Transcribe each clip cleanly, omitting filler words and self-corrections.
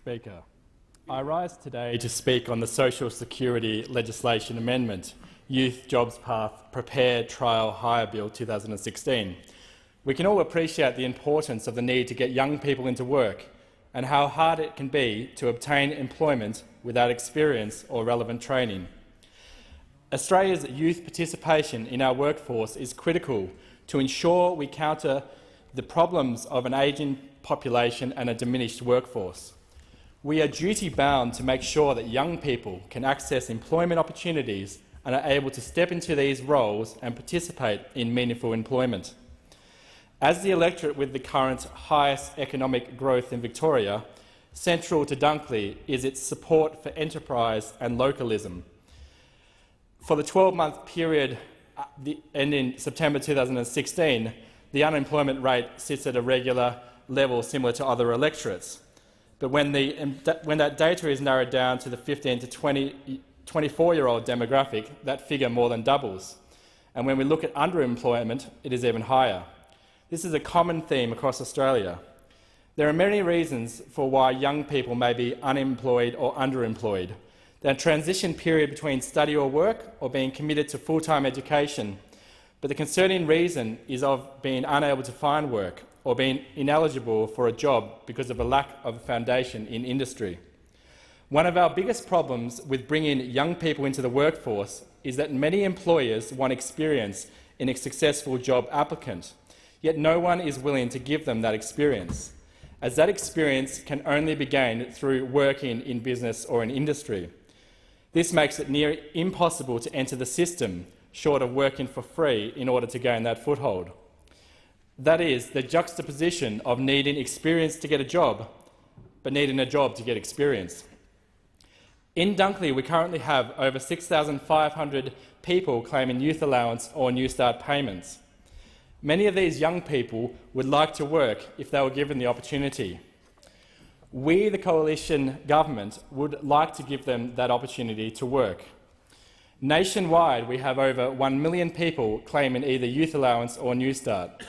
Speaker. I rise today to speak on the Social Security legislation amendment, Youth Jobs Path Prepare Trial Hire Bill 2016. We can all appreciate the importance of the need to get young people into work and how hard it can be to obtain employment without experience or relevant training. Australia's youth participation in our workforce is critical to ensure we counter the problems of an ageing population and a diminished workforce. We are duty-bound to make sure that young people can access employment opportunities and are able to step into these roles and participate in meaningful employment. As the electorate with the current highest economic growth in Victoria, central to Dunkley is its support for enterprise and localism. For the 12-month period ending September 2016, the unemployment rate sits at a regular level similar to other electorates. But when that data is narrowed down to the 15 to 24-year-old demographic, that figure more than doubles. And when we look at underemployment, it is even higher. This is a common theme across Australia. There are many reasons for why young people may be unemployed or underemployed. The transition period between study or work or being committed to full-time education. But the concerning reason is of being unable to find work or being ineligible for a job because of a lack of a foundation in industry. One of our biggest problems with bringing young people into the workforce is that many employers want experience in a successful job applicant, yet no one is willing to give them that experience, as that experience can only be gained through working in business or in industry. This makes it near impossible to enter the system, short of working for free in order to gain that foothold. That is, the juxtaposition of needing experience to get a job, but needing a job to get experience. In Dunkley, we currently have over 6,500 people claiming youth allowance or New Start payments. Many of these young people would like to work if they were given the opportunity. We, the coalition government, would like to give them that opportunity to work. Nationwide, we have over 1 million people claiming either youth allowance or New Start.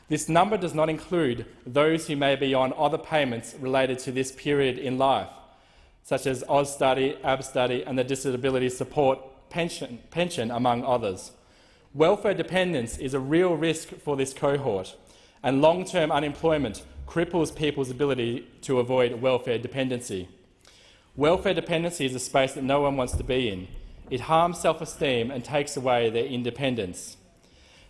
This number does not include those who may be on other payments related to this period in life, such as AusStudy, AbStudy and the Disability Support pension, among others. Welfare dependence is a real risk for this cohort, and long-term unemployment cripples people's ability to avoid welfare dependency. Welfare dependency is a space that no one wants to be in. It harms self-esteem and takes away their independence.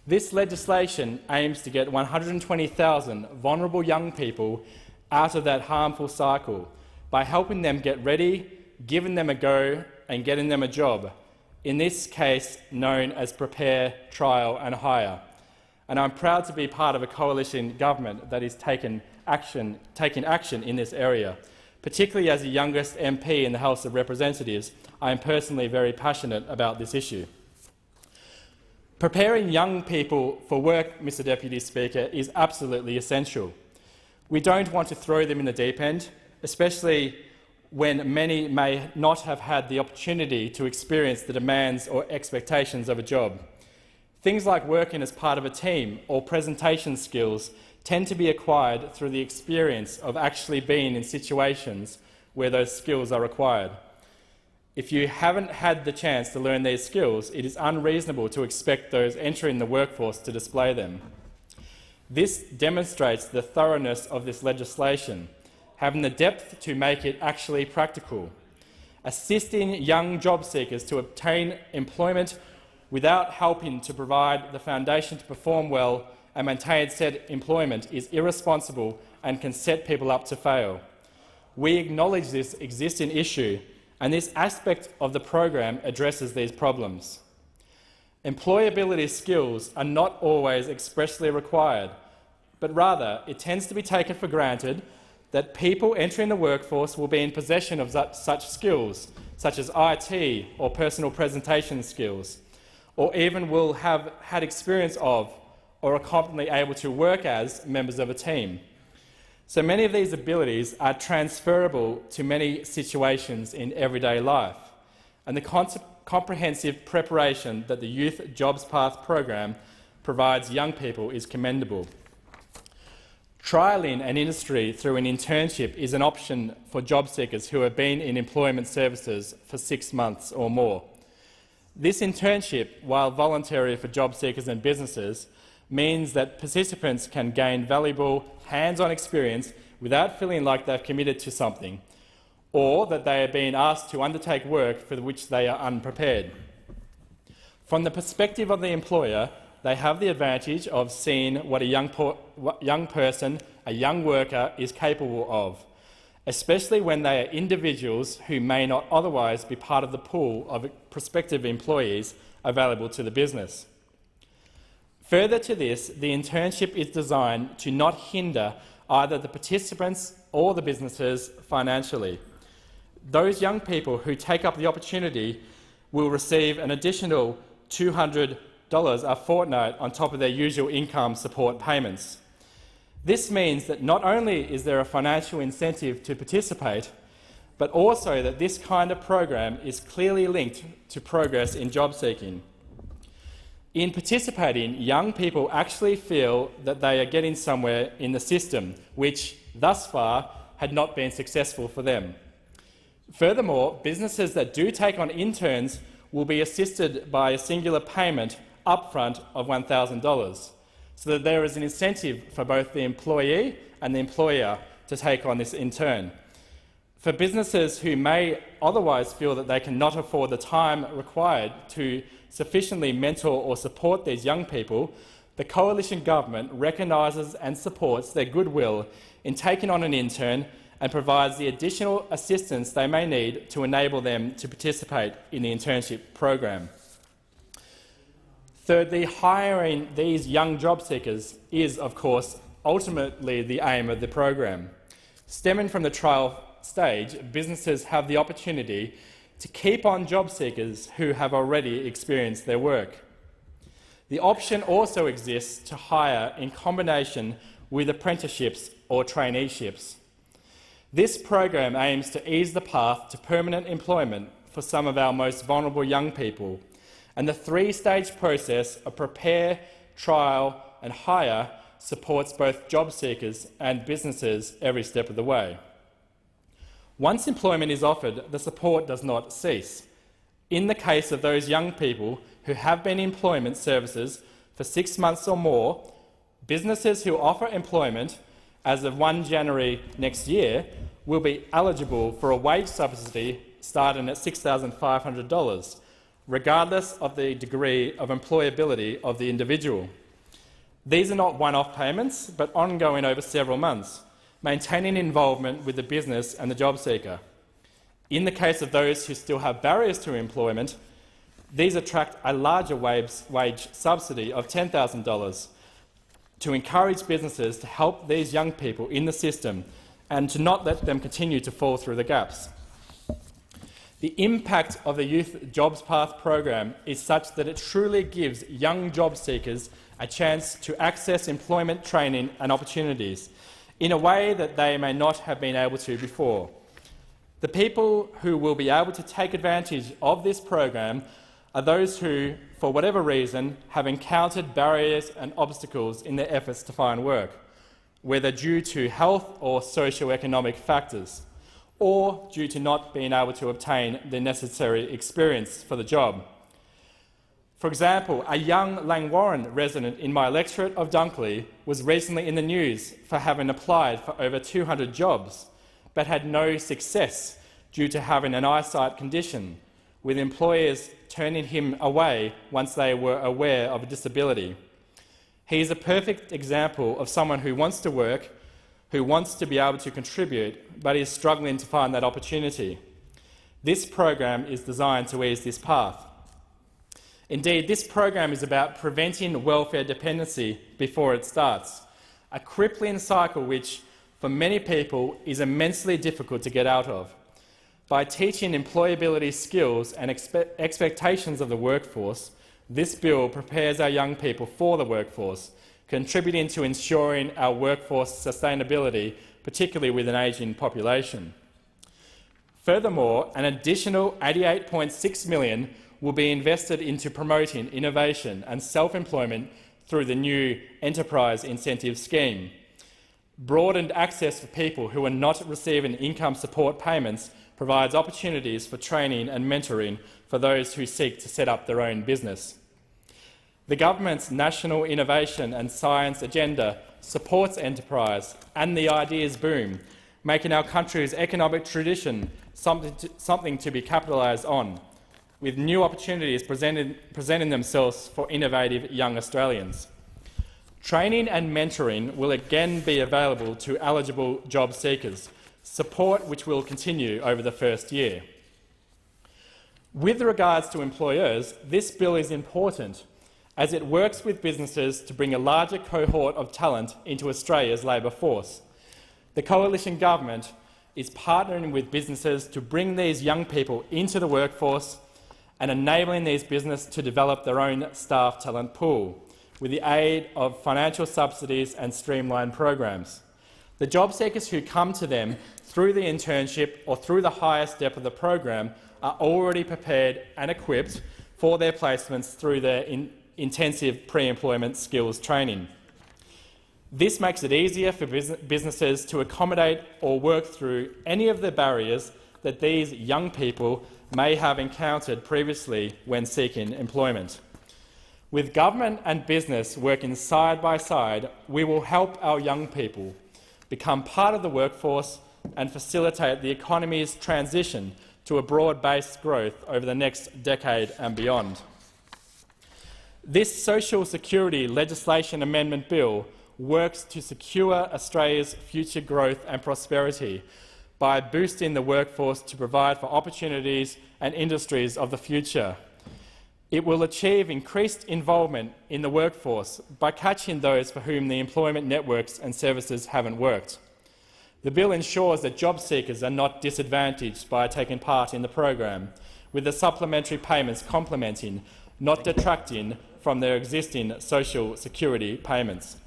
This legislation aims to get 120,000 vulnerable young people out of that harmful cycle by helping them get ready, giving them a go and getting them a job, in this case known as Prepare, Trial and Hire. And I'm proud to be part of a coalition government that is taking action in this area. Particularly as the youngest MP in the House of Representatives, I am personally very passionate about this issue. Preparing young people for work, Mr Deputy Speaker, is absolutely essential. We don't want to throw them in the deep end, especially when many may not have had the opportunity to experience the demands or expectations of a job. Things like working as part of a team or presentation skills tend to be acquired through the experience of actually being in situations where those skills are required. If you haven't had the chance to learn these skills, it is unreasonable to expect those entering the workforce to display them. This demonstrates the thoroughness of this legislation, having the depth to make it actually practical, assisting young job seekers to obtain employment without helping to provide the foundation to perform well and maintain said employment is irresponsible and can set people up to fail. We acknowledge this existing issue, and this aspect of the program addresses these problems. Employability skills are not always expressly required, but rather it tends to be taken for granted that people entering the workforce will be in possession of such skills, such as IT or personal presentation skills, or even will have had experience of or are competently able to work as members of a team. So many of these abilities are transferable to many situations in everyday life, and the comprehensive preparation that the Youth Jobs Path program provides young people is commendable. Trialling an industry through an internship is an option for job seekers who have been in employment services for 6 months or more. This internship, while voluntary for job seekers and businesses, means that participants can gain valuable hands-on experience without feeling like they've committed to something, or that they are being asked to undertake work for which they are unprepared. From the perspective of the employer, they have the advantage of seeing what a young person, a young worker, is capable of, especially when they are individuals who may not otherwise be part of the pool of prospective employees available to the business. Further to this, the internship is designed to not hinder either the participants or the businesses financially. Those young people who take up the opportunity will receive an additional $200 a fortnight on top of their usual income support payments. This means that not only is there a financial incentive to participate, but also that this kind of program is clearly linked to progress in job seeking. In participating, young people actually feel that they are getting somewhere in the system, which thus far had not been successful for them. Furthermore, businesses that do take on interns will be assisted by a singular payment upfront of $1,000, so that there is an incentive for both the employee and the employer to take on this intern. For businesses who may otherwise feel that they cannot afford the time required to sufficiently mentor or support these young people, the Coalition Government recognises and supports their goodwill in taking on an intern and provides the additional assistance they may need to enable them to participate in the internship program. Thirdly, hiring these young job seekers is, of course, ultimately the aim of the program. Stemming from the trial stage, businesses have the opportunity to keep on job seekers who have already experienced their work. The option also exists to hire in combination with apprenticeships or traineeships. This program aims to ease the path to permanent employment for some of our most vulnerable young people, and the three-stage process of prepare, trial and hire supports both job seekers and businesses every step of the way. Once employment is offered, the support does not cease. In the case of those young people who have been in employment services for 6 months or more, businesses who offer employment as of 1 January next year will be eligible for a wage subsidy starting at $6,500, regardless of the degree of employability of the individual. These are not one-off payments, but ongoing over several months, maintaining involvement with the business and the job seeker. In the case of those who still have barriers to employment, these attract a larger wage subsidy of $10,000 to encourage businesses to help these young people in the system and to not let them continue to fall through the gaps. The impact of the Youth Jobs Path program is such that it truly gives young job seekers a chance to access employment training and opportunities in a way that they may not have been able to before. The people who will be able to take advantage of this program are those who, for whatever reason, have encountered barriers and obstacles in their efforts to find work, whether due to health or socio-economic factors, or due to not being able to obtain the necessary experience for the job. For example, a young Langwarrin resident in my electorate of Dunkley was recently in the news for having applied for over 200 jobs, but had no success due to having an eyesight condition, with employers turning him away once they were aware of a disability. He is a perfect example of someone who wants to work, who wants to be able to contribute, but is struggling to find that opportunity. This program is designed to ease this path. Indeed, this program is about preventing welfare dependency before it starts, a crippling cycle which, for many people, is immensely difficult to get out of. By teaching employability skills and expectations of the workforce, this bill prepares our young people for the workforce, contributing to ensuring our workforce sustainability, particularly with an ageing population. Furthermore, an additional $88.6 million will be invested into promoting innovation and self-employment through the new Enterprise Incentive Scheme. Broadened access for people who are not receiving income support payments provides opportunities for training and mentoring for those who seek to set up their own business. The government's National Innovation and Science Agenda supports enterprise and the ideas boom, making our country's economic tradition something to be capitalised on, with new opportunities presenting themselves for innovative young Australians. Training and mentoring will again be available to eligible job seekers, support which will continue over the first year. With regards to employers, this bill is important as it works with businesses to bring a larger cohort of talent into Australia's labour force. The coalition government is partnering with businesses to bring these young people into the workforce and enabling these businesses to develop their own staff talent pool with the aid of financial subsidies and streamlined programs. The job seekers who come to them through the internship or through the higher step of the program are already prepared and equipped for their placements through their intensive pre-employment skills training. This makes it easier for businesses to accommodate or work through any of the barriers that these young people may have encountered previously when seeking employment. With government and business working side by side, we will help our young people become part of the workforce and facilitate the economy's transition to a broad-based growth over the next decade and beyond. This Social Security legislation amendment bill works to secure Australia's future growth and prosperity by boosting the workforce to provide for opportunities and industries of the future. It will achieve increased involvement in the workforce by catching those for whom the employment networks and services haven't worked. The bill ensures that job seekers are not disadvantaged by taking part in the program, with the supplementary payments complementing, not detracting from their existing Social Security payments.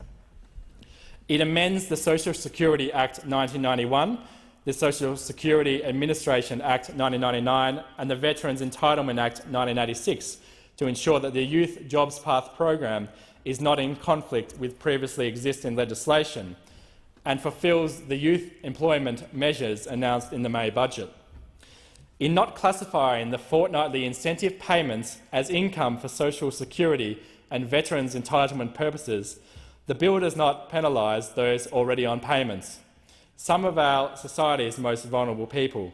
It amends the Social Security Act 1991, the Social Security Administration Act 1999 and the Veterans Entitlement Act 1986 to ensure that the Youth Jobs Path program is not in conflict with previously existing legislation and fulfils the youth employment measures announced in the May budget. In not classifying the fortnightly incentive payments as income for Social Security and veterans' entitlement purposes, the bill does not penalise those already on payments, some of our society's most vulnerable people.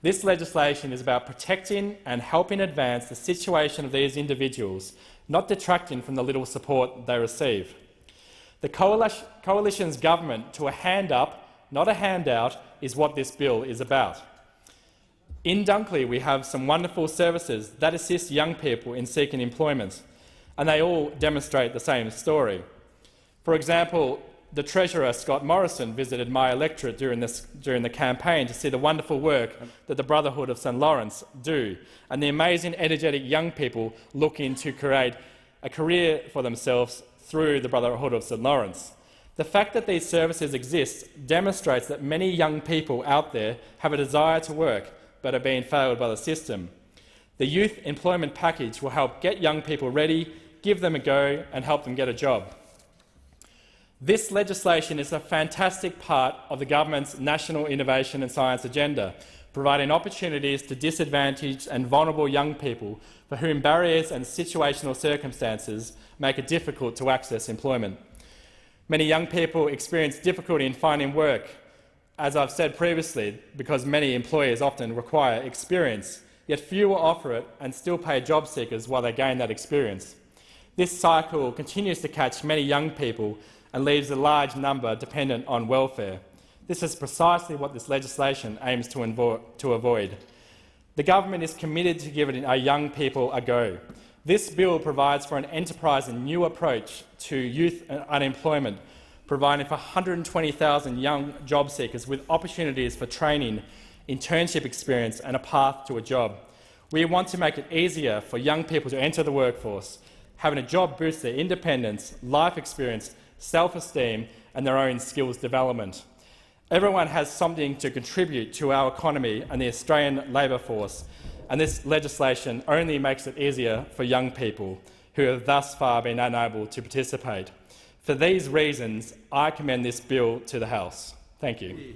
This legislation is about protecting and helping advance the situation of these individuals, not detracting from the little support they receive. The Coalition's government to a hand up, not a handout, is what this bill is about. In Dunkley, we have some wonderful services that assist young people in seeking employment, and they all demonstrate the same story. For example, the Treasurer, Scott Morrison, visited my electorate during the campaign to see the wonderful work that the Brotherhood of St Lawrence do, and the amazing, energetic young people looking to create a career for themselves through the Brotherhood of St Lawrence. The fact that these services exist demonstrates that many young people out there have a desire to work, but are being failed by the system. The Youth Employment Package will help get young people ready, give them a go and help them get a job. This legislation is a fantastic part of the government's National Innovation and Science Agenda, providing opportunities to disadvantaged and vulnerable young people for whom barriers and situational circumstances make it difficult to access employment. Many young people experience difficulty in finding work, as I've said previously, because many employers often require experience, yet few will offer it and still pay job seekers while they gain that experience. This cycle continues to catch many young people and leaves a large number dependent on welfare. This is precisely what this legislation aims to avoid. The government is committed to giving our young people a go. This bill provides for an enterprising new approach to youth unemployment, providing for 120,000 young job seekers with opportunities for training, internship experience and a path to a job. We want to make it easier for young people to enter the workforce. Having a job boosts their independence, life experience, self-esteem and their own skills development. Everyone has something to contribute to our economy and the Australian labour force, and this legislation only makes it easier for young people who have thus far been unable to participate. For these reasons, I commend this bill to the House. Thank you.